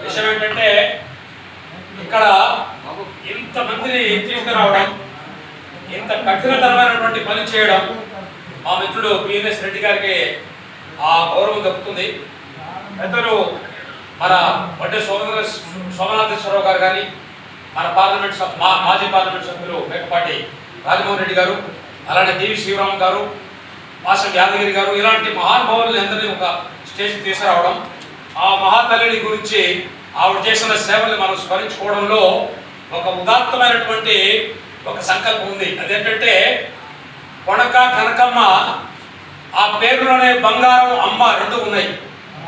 విషయం ఏంటంటే ఇక్కడ ఇంతమందిని తీసుకురావడం, ఇంత కఠినతరమైనటువంటి పని చేయడం మా మిత్రుడు పిఎన్ఎస్ రెడ్డి గారికి ఆ గౌరవం దక్కుతుంది. పెద్దలు మన వడ్డే సోమనాథేశ్వరరావు గారు కానీ, మన పార్లమెంట్ మాజీ పార్లమెంట్ సభ్యులు మేకపాటి రాజమోహన్ రెడ్డి గారు, అలానే డివి శివరామ్ గారు, మాసం యాదగిరి గారు, ఇలాంటి మహానుభావులు అందరినీ ఒక స్టేజ్ తీసుకురావడం, ఆ మహాతల్లిని గురించి ఆవిడ చేసిన సేవల్ని మనం స్మరించుకోవడంలో ఒక ఉదాత్తమైనటువంటి ఒక సంకల్పం ఉంది. అదేంటంటే కొనక కనకమ్మ, ఆ పేరులోనే బంగారం అమ్మ రెండు ఉన్నాయి.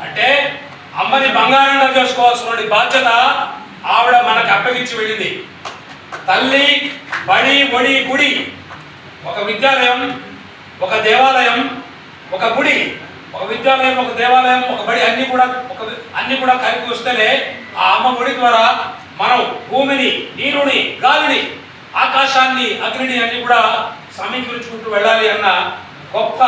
అంటే అమ్మని బంగారంగా చేసుకోవాల్సిన బాధ్యత ఆవిడ మనకు అప్పగించి వెళ్ళింది. తల్లి, బడి, ఒడి, గుడి, ఒక విద్యాలయం, ఒక దేవాలయం, ఒక గుడి, ఒక విద్యాలయం, ఒక దేవాలయం, ఒక బడి, అన్ని కూడా కలిపి వస్తేనే ఆ అమ్మ గుడి ద్వారా మనం భూమిని, నీరుని, గాలిని, ఆకాశాన్ని, అగ్నిని అన్ని కూడా సమీకరించుకుంటూ వెళ్ళాలి అన్న గొప్ప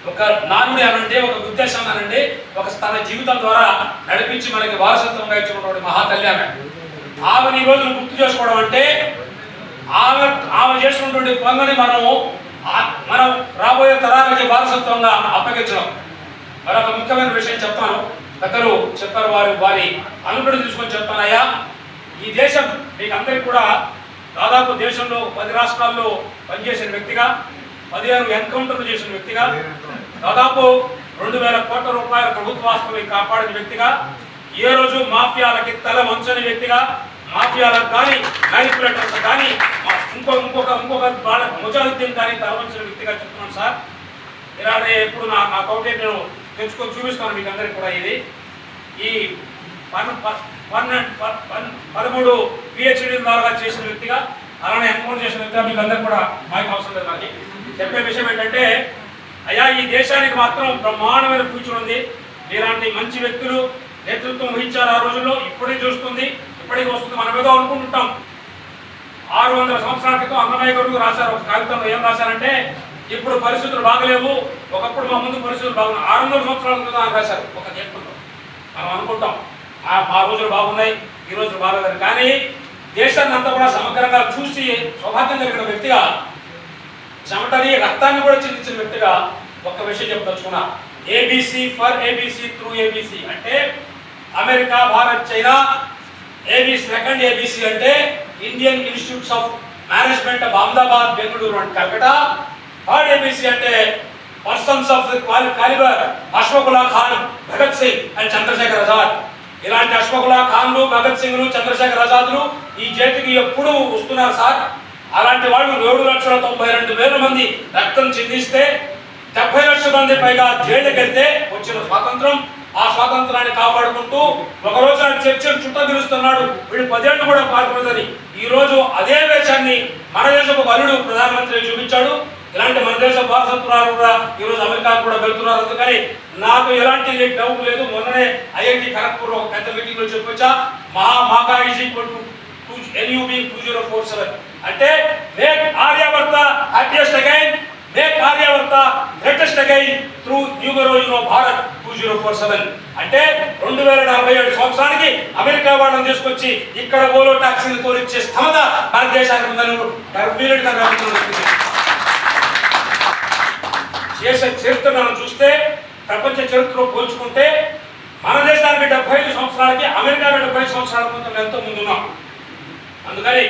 ఒక నానుడి అనంటే, ఒక ఉద్దేశం అనంటే, ఒక తన జీవితం ద్వారా నడిపించి మనకి వారసత్వంగా ఇచ్చినటువంటి మహాతల్లి ఆమెను ఈ రోజును గుర్తు చేసుకోవడం అంటే ఆమె చేసినటువంటి పనులని మనం రాబోయే తరాలకి వారసత్వంగా అప్పగించడం. మరొక ముఖ్యమైన విషయం చెప్తాను. పెద్దలు చెప్పారు, వారి అనుభూతి తీసుకొని చెప్తానయ్యా. ఈ దేశం మీకు అందరికీ కూడా దాదాపు దేశంలో 10 రాష్ట్రాల్లో పనిచేసిన వ్యక్తిగా, 15 ఎన్కౌంటర్లు చేసిన వ్యక్తిగా, దాదాపు 2000 కోట్ల రూపాయల ప్రభుత్వ ఆస్తుల్ని కాపాడిన వ్యక్తిగా, ఏ రోజు మాఫియాలకి తల వంచని వ్యక్తిగా, మాఫియాలకు కానీ, మ్యానిపులేటర్స్ కానీ, ఇంకొక ముజాహిద్దీన్ కానీ తల వంచిన వ్యక్తిగా చెప్తున్నాను సార్. ఇలానే ఎప్పుడు నా కౌంటే నేను తెచ్చుకొని చూపిస్తాను మీకు అందరికీ కూడా. ఈ 13 పిహెచ్డీ ద్వారా చేసిన వ్యక్తిగా, అలానే ఎన్కౌంటర్ చేసిన వ్యక్తిగా మీకు అందరికీ కూడా మాకు అవసరం లేదు. నాకు చెప్పే విషయం ఏంటంటే, అయ్యా ఈ దేశానికి మాత్రం బ్రహ్మాండమైన ఫ్యూచర్ ఉంది. ఇలాంటి మంచి వ్యక్తులు నేతృత్వం వహించారు ఆ రోజుల్లో. ఇప్పటికీ చూస్తుంది, ఇప్పటికీ వస్తుంది. మనం ఏదో అనుకుంటుంటాం. 600 సంవత్సరాల క్రితం అన్నమయ్య గారు రాశారు ఒక కాగితంలో. ఏం రాశారంటే, ఇప్పుడు పరిస్థితులు బాగలేవు, ఒకప్పుడు మా ముందు పరిస్థితులు బాగున్నాయి. 600 సంవత్సరాల క్రితం ఆయన రాశారు ఒక గీతంలో. మనం అనుకుంటాం ఆ రోజులు బాగున్నాయి, ఈ రోజులు బాగలేదని. కానీ దేశాన్ని అంతా కూడా సమగ్రంగా చూసి సౌభాగ్యం కలిగిన వ్యక్తిగా, చెమటని రక్తాన్ని కూడా చిందించిన వ్యక్తిగా ఒక్క విషయం చెప్పదలుచుకున్నా. ABC for ABC through ABC అంటే America, Bharat, China. ABC, second ABC అంటే Indian institutes of management of Ahmedabad, Bengaluru and Calcutta. Third ABC అంటే persons of calibre Ashfaqulla Khan, Bhagat Singh and Chandrashekhar Azad. ఇలాంటి అశ్వకుల్లా ఖాన్లు, భగత్ సింగ్లు, చంద్రశేఖర్ ఆజాద్లు ఈ చేతికి ఎప్పుడు వస్తున్నారు సార్. అలాంటి వాళ్ళు 7,92,000 మంది రక్తం చిందిస్తే, 70 లక్షల మంది పైగా జైలుకి వెళ్తే వచ్చిన స్వాతంత్రం. ఆ స్వాతంత్రాన్ని కాపాడుకుంటూ ఒకరోజు ఆయన చర్చలు చుట్టూ పిలుస్తున్నాడు, వీడు 10 ఏళ్ళు కూడా పాల్గొనదని. ఈ రోజు అదే వేషాన్ని మన దేశపు అల్లుడు ప్రధానమంత్రి చూపించాడు. ఇలాంటి మన దేశ వారసత్వాలు కూడా ఈరోజు అమెరికాకు కూడా వెళ్తున్నారు. అందుకని నాకు ఎలాంటి డౌట్ లేదు. మొన్ననే ఐఐటి ఖరగ్పూర్ ఒక పెద్ద మీటింగ్ లో చెప్పొచ్చా, మాకా ఈజ్ ఈక్వల్ టు NUB 2047 అంటే make Aryavarta happiest again, make Aryavarta greatest again through numero Bharat 2047 అంటే 2047 సంవత్సరానికి అమెరికా వాళ్ళని తీసుకొచ్చి ఇక్కడ ఓలో టాక్సీలు తోలిచ్చే స్థమత భారతదేశానికి ఉందని గర్వీలుగా చేసే చరిత్ర మనం చూస్తే, ప్రపంచ చరిత్రలో పోల్చుకుంటే మన దేశానికి 75 సంవత్సరాలకి అమెరికా 75 సంవత్సరాల ముందు ఎంతో ముందున్నాం. అందుకని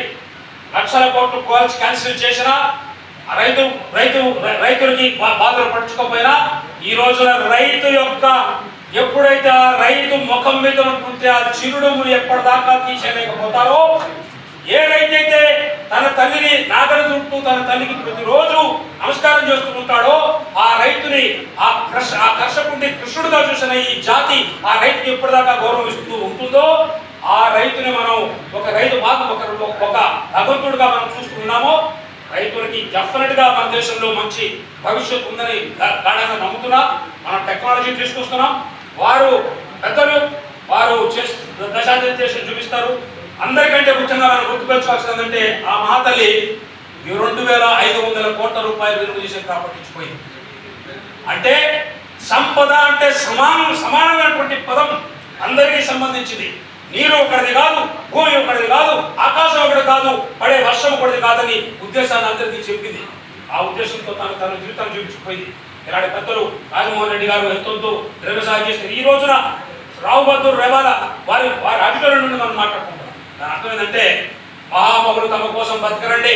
లక్షల కోట్లు క్యాన్సిల్ చేసినా, రైతులకి బాధలు పట్టుకోపోయినా, ఈ రోజున రైతు యొక్క ఎప్పుడైతే ఆ రైతు ముఖం మీద ఉంటుంటే ఆ చిరుడుములు ఎప్పటిదాకా తీసేయలేకపోతారో, ఏ రైతైతే తన తల్లిని నాగలి చుట్టూ తన తల్లికి ప్రతిరోజు నమస్కారం చేస్తూ ఉంటాడో, ఆ రైతుని ఆ కర్షకుడిని కృష్ణుడిగా చూసిన ఈ జాతి ఆ రైతుకి ఎప్పటిదాకా గౌరవిస్తూ ఉంటుందో, ఆ రైతుని మనం ఒక రైతు ఒక భగవంతుడిగా మనం చూస్తున్నామో, రైతులకి డెఫినెట్ గా మన దేశంలో మంచి భవిష్యత్తు ఉందని గాఢంగా నమ్ముతున్నా. మనం టెక్నాలజీ తీసుకొస్తున్నాం. పెద్దలు వారు దశాదేశం చూపిస్తారు. అందరికంటే ముఖ్యంగా మనం గుర్తుపెట్టుకోవాల్సిందంటే, ఆ మహాతల్లి 2,500 కోట్ల రూపాయలు విలువ చేసే ప్రాపర్టీ ఇచ్చిపోయింది. అంటే సంపద అంటే సమానమైనటువంటి పదం అందరికీ సంబంధించింది. నీరు ఒకటిది కాదు, భూమి ఒకటిది కాదు, ఆకాశం ఒకటి కాదు, పడే వర్షం ఒకటిది కాదని ఉద్దేశాన్ని అందరికీ చెప్పింది. ఆ ఉద్దేశంతో తన జీవితాన్ని చూపించుకుపోయింది. ఇలాంటి పెద్దలు రాజమోహన్ రెడ్డి గారు ఎంతో ద్రవ్యసాయం చేస్తారు. ఈ రోజున రావు బహదూర్ రేవాల వారి అధికారుల నుండి మనం మాట్లాడుకుంటాం. దాని అర్థం ఏంటంటే మహామహులు తమ కోసం బతకరండి,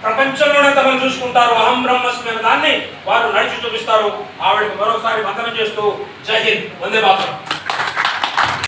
ప్రపంచంలోనే తమను చూసుకుంటారు, అహం బ్రహ్మస్మి అనే దాన్ని వారు నడిచి చూపిస్తారు. ఆవిడకి మరోసారి వందనం చేస్తూ జై హింద్, వందే మాతరం.